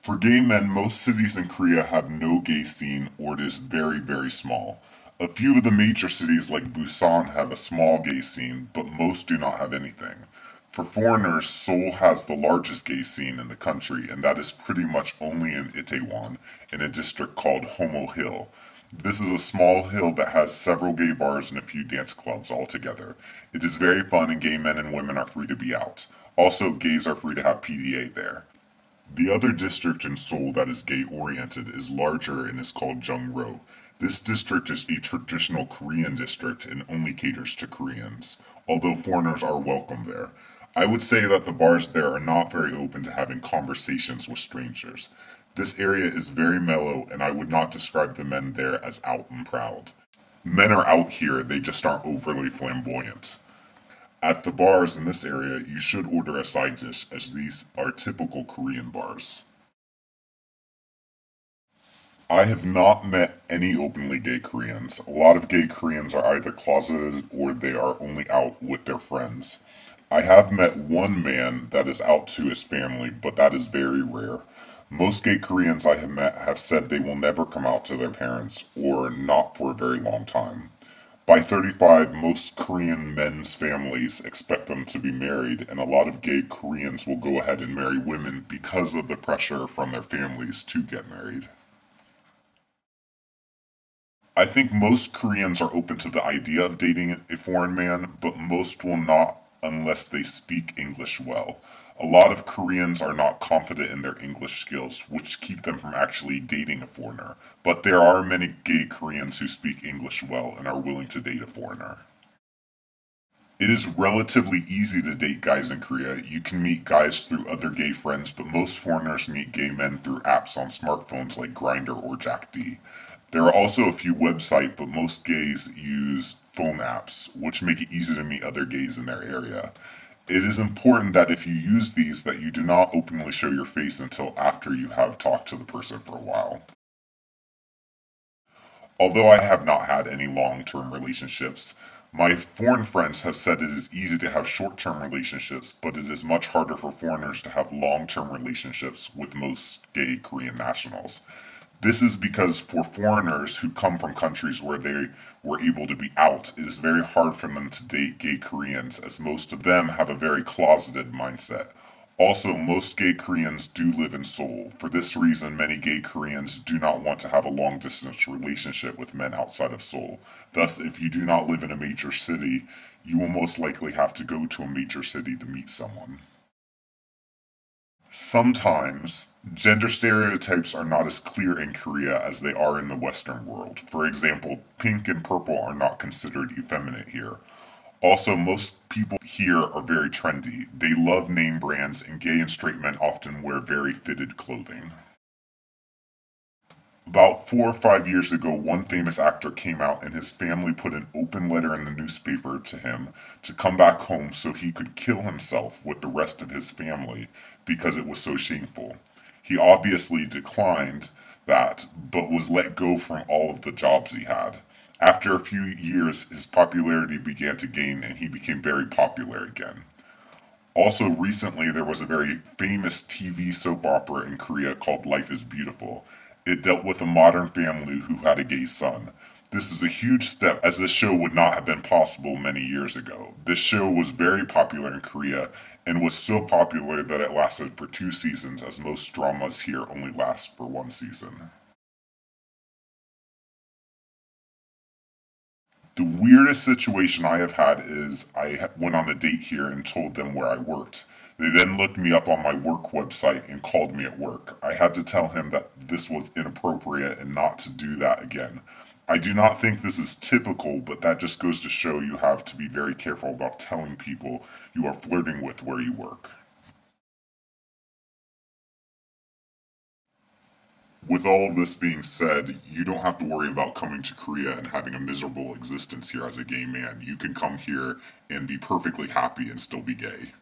For gay men, most cities in Korea have no gay scene or it is very, very small. A few of the major cities like Busan have a small gay scene, but most do not have anything. For foreigners, Seoul has the largest gay scene in the country, and that is pretty much only in Itaewon, in a district called Homo Hill. This is a small hill that has several gay bars and a few dance clubs all together. It is very fun and gay men and women are free to be out. Also, gays are free to have PDA there. The other district in Seoul that is gay-oriented is larger and is called Jungro. This district is a traditional Korean district and only caters to Koreans, although foreigners are welcome there. I would say that the bars there are not very open to having conversations with strangers. This area is very mellow and I would not describe the men there as out and proud. Men are out here, they just aren't overly flamboyant. At the bars in this area, you should order a side dish, as these are typical Korean bars. I have not met any openly gay Koreans. A lot of gay Koreans are either closeted or they are only out with their friends. I have met one man that is out to his family, but that is very rare. Most gay Koreans I have met have said they will never come out to their parents, or not for a very long time. By 35, most Korean men's families expect them to be married, and a lot of gay Koreans will go ahead and marry women because of the pressure from their families to get married. I think most Koreans are open to the idea of dating a foreign man, but most will not unless they speak English well. A lot of Koreans are not confident in their English skills, which keep them from actually dating a foreigner. But there are many gay Koreans who speak English well and are willing to date a foreigner. It is relatively easy to date guys in Korea. You can meet guys through other gay friends, but most foreigners meet gay men through apps on smartphones like Grindr or Jack D. There are also a few websites, but most gays use phone apps, which make it easy to meet other gays in their area. It is important that if you use these that you do not openly show your face until after you have talked to the person for a while. Although I have not had any long-term relationships, my foreign friends have said it is easy to have short-term relationships, but it is much harder for foreigners to have long-term relationships with most gay Korean nationals. This is because for foreigners who come from countries where they were able to be out, it is very hard for them to date gay Koreans, as most of them have a very closeted mindset. Also, most gay Koreans do live in Seoul. For this reason, many gay Koreans do not want to have a long-distance relationship with men outside of Seoul. Thus, if you do not live in a major city, you will most likely have to go to a major city to meet someone. Sometimes, gender stereotypes are not as clear in Korea as they are in the Western world. For example, pink and purple are not considered effeminate here. Also, most people here are very trendy. They love name brands, and gay and straight men often wear very fitted clothing. About 4 or 5 years ago, one famous actor came out and his family put an open letter in the newspaper to him to come back home so he could kill himself with the rest of his family because it was so shameful. He obviously declined that, but was let go from all of the jobs he had. After a few years, his popularity began to gain and he became very popular again. Also, recently there was a very famous TV soap opera in Korea called Life is Beautiful. It dealt with a modern family who had a gay son. This is a huge step as this show would not have been possible many years ago. This show was very popular in Korea and was so popular that it lasted for 2 seasons, as most dramas here only last for 1 season. The weirdest situation I have had is went on a date here and told them where I worked. They then looked me up on my work website and called me at work. I had to tell him that this was inappropriate and not to do that again. I do not think this is typical, but that just goes to show you have to be very careful about telling people you are flirting with where you work. With all of this being said, you don't have to worry about coming to Korea and having a miserable existence here as a gay man. You can come here and be perfectly happy and still be gay.